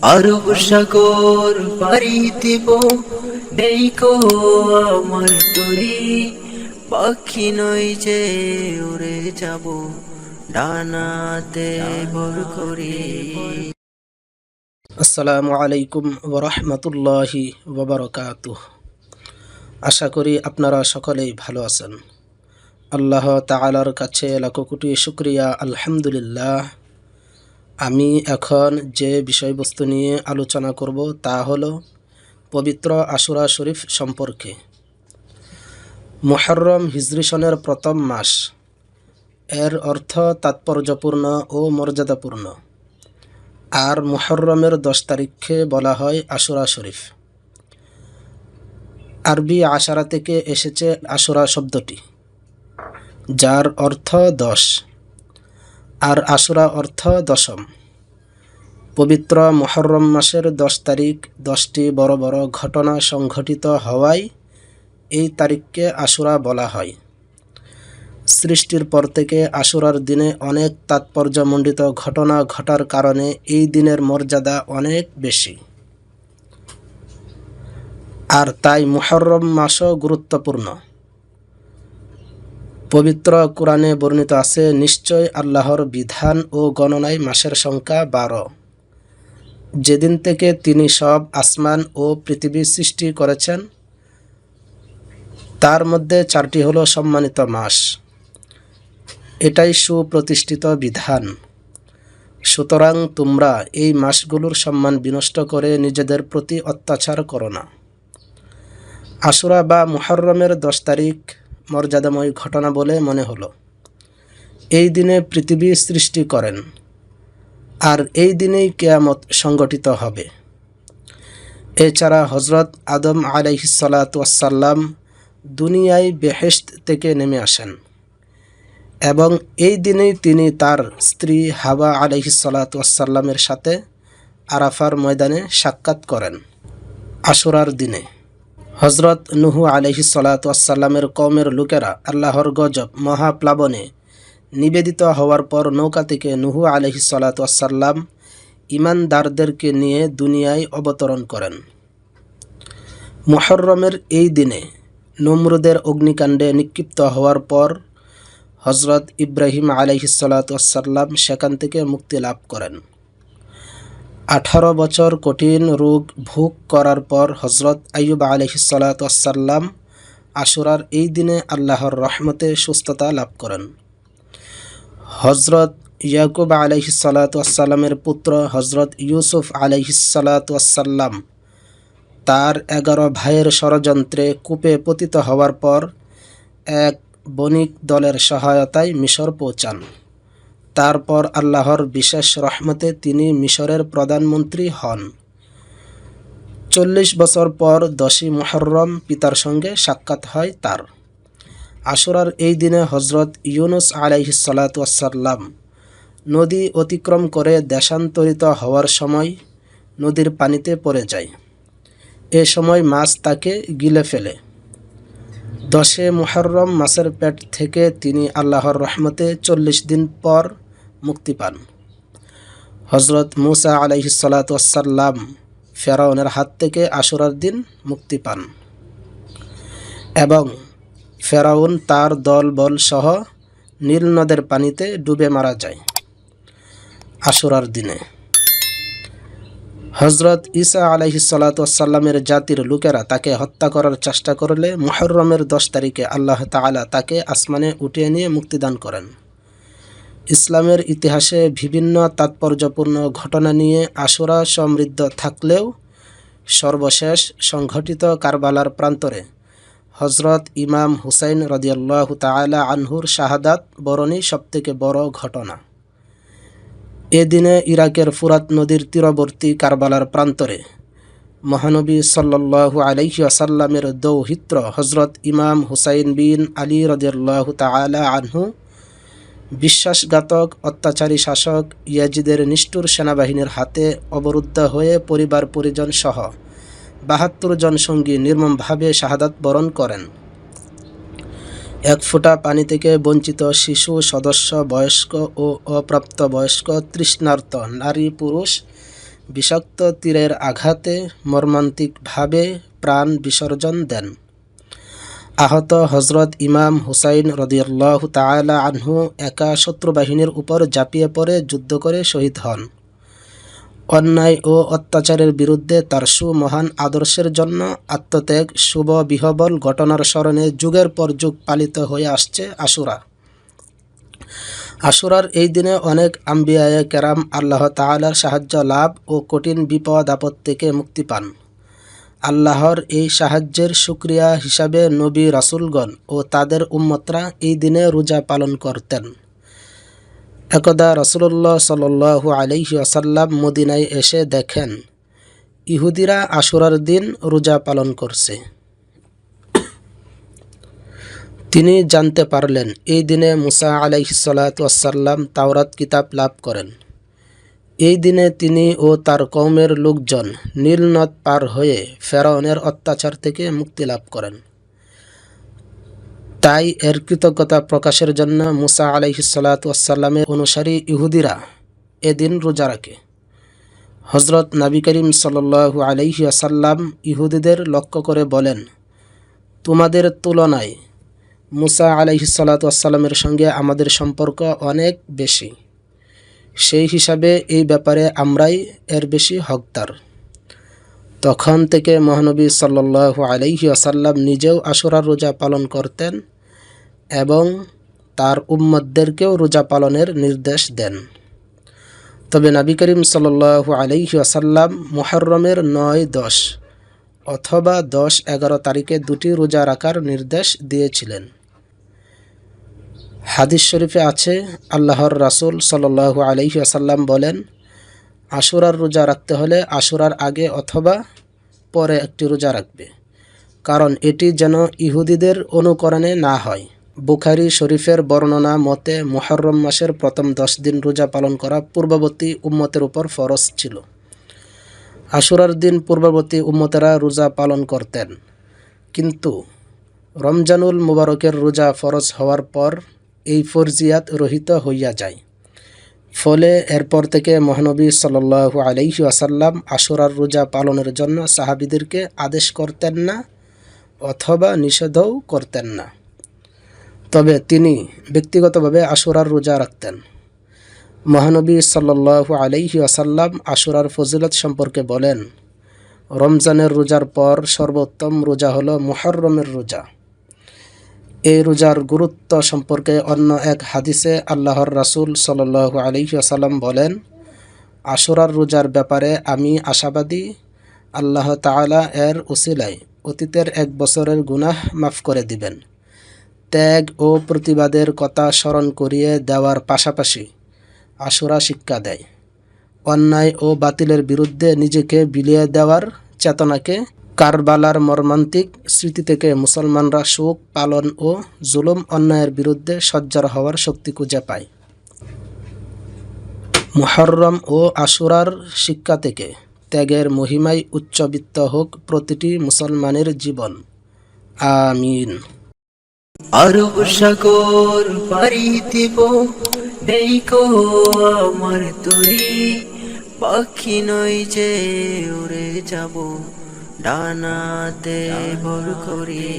আরব সাগর পাড়ি দিব, নেই কো আমার তরি, পাখি নই যে উড়ে যাব, ডানাতে ভর করি। আসসালামু আলাইকুম ওরহমতুল্লাহি ওবরকাতুহ। আশা করি আপনারা সকলেই ভালো আছেন। আল্লাহ তাআলার কাছে লাখো কোটি শুকরিয়া, আলহামদুলিল্লাহ। আমি এখন যে বিষয়বস্তু নিয়ে আলোচনা করব তা হলো পবিত্র আশুরা শরীফ সম্পর্কে। মুহররম হিজরি সনের প্রথম মাস, এর অর্থ তাৎপর্যপূর্ণ ও মর্যাদাপূর্ণ। আর মুহররমের 10 তারিখকে বলা হয় আশুরা শরীফ। আরবি আশারা থেকে এসেছে আশুরা শব্দটি, যার অর্থ 10, আর আশুরা অর্থ দশম। পবিত্র মুহররম মাসের 10 তারিখ 10টি বড় বড় ঘটনা সংঘটিত হওয়ায় এই তারিখকে আশুরা বলা হয়। সৃষ্টির পর থেকে আশুরার দিনে অনেক তাৎপর্যমণ্ডিত ঘটনা ঘটার কারণে এই দিনের মর্যাদা অনেক বেশি, আর তাই মুহররম মাসও গুরুত্বপূর্ণ। পবিত্র কোরআনে বর্ণিত আছে, নিশ্চয় আল্লাহর বিধান ও গণনায় মাসের সংখ্যা 12, যেদিন থেকে তিনি সব আসমান ও পৃথিবী সৃষ্টি করেছেন, তার মধ্যে 4টি হলো সম্মানিত মাস। এটাই সুপ্রতিষ্ঠিত বিধান। সুতরাং তোমরা এই মাসগুলোর সম্মান বিনষ্ট করে নিজেদের প্রতি অত্যাচার করো না। আশুরা বা মুহররমের 10 তারিখ মর্যাদাময় ঘটনা বলে মনে হলো। এই দিনে পৃথিবী সৃষ্টি করেন, আর এই দিনেই কিয়ামত সংগঠিত হবে। এছাড়া হজরত আদম আলাইহিসসালাম দুনিয়ায় বেহেশত থেকে নেমে আসেন, এবং এই দিনেই তিনি তার স্ত্রী হাওয়া আলাইহিসসালামের সাথে আরাফার ময়দানে সাক্ষাৎ করেন। আশুরার দিনে হজরত নুহু আলাইহিসসালামের কওমের লোকেরা আল্লাহর গজব মহাপ্লাবনে নিবেদিত হওয়ার পর নৌকা থেকে নুহু আলাইহিসসালাম ঈমানদারদেরকে নিয়ে দুনিয়ায় অবতরণ করেন। মুহররমের এই দিনে নমরুদের অগ্নিকাণ্ডে নিক্ষিপ্ত হওয়ার পর হজরত ইব্রাহিম আলাইহিসসালাম সেখান থেকে মুক্তি লাভ করেন। 18 বছর কঠিন রোগ ভোগ করার পর হজরত আইয়ুব আলাইহিসসালাম আশুরার এই দিনে আল্লাহর রহমতে সুস্থতা লাভ করেন। হজরত ইয়াকুব আলাইহিসসালামের পুত্র হজরত ইউসুফ আলাইহিসসালাম তার 11 ভাইয়ের ষড়যন্ত্রে কূপে পতিত হওয়ার পর এক বণিক দলের সহায়তায় মিশর পৌঁছান। তারপর আল্লাহর বিশেষ রহমতে তিনি মিশরের প্রধানমন্ত্রী হন। 40 বছর পর 10ই মুহররম পিতার সঙ্গে সাক্ষাৎ হয় তার। আশুরার এই দিনে হজরত ইউনুস আলাইহিসসালাম নদী অতিক্রম করে দেশান্তরিত হওয়ার সময় নদীর পানিতে পড়ে যায়। এ সময় মাছ তাকে গিলে ফেলে। 10এ মুহররম মাসের পেট থেকে তিনি আল্লাহর রহমতে 40 দিন পর মুক্তি পান। হজরত মুসা আলাইহিসসালাম ফেরাউনের হাত থেকে আশুরার দিন মুক্তি পান, এবং ফেরাউন তার দলবল সহ নীল নদের পানিতে ডুবে মারা যায়। আশুরার দিনে হজরত ঈসা আলাইহিসসালামের জাতির লোকেরা তাকে হত্যা করার চেষ্টা করলে মুহররমের 10 তারিখে আল্লাহ তাআলা তাকে আসমানে উঠিয়ে নিয়ে মুক্তিদান করেন। ইসলামের ইতিহাসে বিভিন্ন তাৎপর্যপূর্ণ ঘটনা নিয়ে আশুরা সমৃদ্ধ থাকলেও সর্বশেষ সংঘটিত কারবালার প্রান্তরে হজরত ইমাম হুসাইন রাদিয়াল্লাহু তাআলা আনহুর শাহাদাত বরণই সবথেকে বড় ঘটনা। এ দিনে ইরাকের ফুরাত নদীর তীরবর্তী কারবালার প্রান্তরে মহানবী সাল্লাল্লাহু আলাইহি ওয়াসাল্লামের দৌহিত্র হজরত ইমাম হুসাইন বিন আলী রাদিয়াল্লাহু তাআলা আনহু বিশ্বাসঘাতক অত্যাচারী শাসক ইয়াজিদের নিষ্ঠুর সেনাবাহিনীর হাতে অবরুদ্ধ হয়ে পরিবার পরিজন সহ 72 জন সঙ্গী নির্মমভাবে শাহাদাত বরণ করেন। এক ফোঁটা পানি থেকে বঞ্চিত শিশু, সদস্য, বয়স্ক ও অপ্রাপ্তবয়স্ক, তৃষ্ণার্ত নারী পুরুষ বিষাক্ত তীরের আঘাতে মর্মান্তিকভাবে প্রাণ বিসর্জন দেন। আহত হজরত ইমাম হুসাইন রাদিয়াল্লাহু তাআলা আনহু একা শত্রু বাহিনীর উপর ঝাঁপিয়ে পড়ে যুদ্ধ করে শহীদ হন। অন্যায় ও অত্যাচারের বিরুদ্ধে তার সুমহান আদর্শের জন্য আত্মত্যাগ শুভ বিহবল ঘটনার স্মরণে যুগের পর যুগ পালিত হয়ে আসছে আশুরা। আশুরার এই দিনে অনেক আম্বিয়ায়ে কেরাম আল্লাহ তাআলার সাহায্য লাভ ও কঠিন বিপদ আপদ থেকে মুক্তি পান। আল্লাহর এই সাহায্যের শুকরিয়া হিসাবে নবী রাসূলগণ ও তাদের উম্মতরা এই দিনে রোজা পালন করতেন। একদা রাসূলুল্লাহ সাল্লাল্লাহু আলাইহি ওয়াসাল্লাম মদিনায় এসে দেখেন ইহুদিরা আশুরার দিন রোজা পালন করছে। তিনি জানতে পারলেন এই দিনে মুসা আলাইহিস সালাতু ওয়াসসালাম তাওরাত কিতাব লাভ করেন। এই দিনে তিনি ও তার কওমের লোকজন নীল নদ পার হয়ে ফেরাউনের অত্যাচার থেকে মুক্তি লাভ করেন। তাই এর কৃতজ্ঞতা প্রকাশের জন্য মুসা আলাইহিস সালাতু ওয়াসসালামের অনুসারী ইহুদিরা এদিন রোজা রাখে। হযরত নবী করিম সাল্লাল্লাহু আলাইহি ওয়াসাল্লাম ইহুদিদের লক্ষ্য করে বলেন, তোমাদের তুলনায় মুসা আলাইহিস সালাতু ওয়াসসালামের সঙ্গে আমাদের সম্পর্ক অনেক বেশি। সেই হিসাবে এই ব্যাপারে আমরাই এর বেশি হকদার। তখন থেকে মহানবী সাল্লাল্লাহু আলাইহি ওয়াসাল্লাম নিজেও আশুরার রোজা পালন করতেন এবং তার উম্মতদেরকেও রোজা পালনের নির্দেশ দেন। তবে নবী করিম সাল্লাল্লাহু আলাইহি ওয়াসাল্লাম মুহররমের ৯-১০ অথবা ১০-১১ তারিখে দুটি রোজা রাখার নির্দেশ দিয়েছিলেন। হাদিস শরীফে আছে, আল্লাহর রাসূল সাল্লাল্লাহু আলাইহি ওয়াসাল্লাম বলেন, আশুরার রোজা রাখতে হলে আশুরার আগে অথবা পরে একটি রোজা রাখবে, কারণ এটি যেন ইহুদিদের অনুকরণে না হয়। বুখারী শরীফের বর্ণনা মতে মুহররম মাসের প্রথম 10 দিন রোজা পালন করা পূর্ববর্তী উম্মতের উপর ফরজ ছিল। আশুরার দিন পূর্ববর্তী উম্মতেরা রোজা পালন করতেন, কিন্তু রমজানুল মুবারকের রোজা ফরজ হওয়ার পর এই ফরজিয়াত রহিত হইয়া যায়। ফলে এরপর থেকে মহানবী সাল্লাল্লাহু আলাইহি ওয়াসাল্লাম আশুরার রোজা পালনের জন্য সাহাবীদেরকে আদেশ করতেন না অথবা নিষেধও করতেন না। তবে তিনি ব্যক্তিগতভাবে আশুরার রোজা রাখতেন। মহানবী সাল্লাল্লাহু আলাইহি ওয়াসাল্লাম আশুরার ফজিলত সম্পর্কে বলেন, রমজানের রোজার পর সর্বোত্তম রোজা হলো মুহররমের রোজা। এই রোজার গুরুত্ব সম্পর্কে অন্য এক হাদিসে আল্লাহর রাসূল সাল্লাল্লাহু আলাইহি ওয়াসাল্লাম বলেন, আশুরার রোজার ব্যাপারে আমি আশাবাদী আল্লাহ তাআলা এর উসিলায় অতীতের 1 বছরের গুনাহ মাফ করে দিবেন। ত্যাগ ও প্রতিবাদের কথা স্মরণ করিয়ে দেওয়ার পাশাপাশি আশুরা শিক্ষা দেয় অন্যায় ও বাতিলের বিরুদ্ধে নিজেকে বিলিয়ে দেওয়ার চেতনাকে। কারবালার মর্মান্তিক স্মৃতি থেকে মুসলমানরা শোক পালন ও জুলুম অন্যায়ের বিরুদ্ধে সজ্জার হওয়ার শক্তি খুঁজে পায়। মুহররম ও আশুরার শিক্ষা থেকে ত্যাগের মহিমায় উচ্চবিত্ত হোক প্রতিটি মুসলমানের জীবন। আমিন। আরব সাগর পাড়ি দিব, দেখো আমার তরি, পাখি নই যে উড়ে যাব, ডানাতে ভর করে।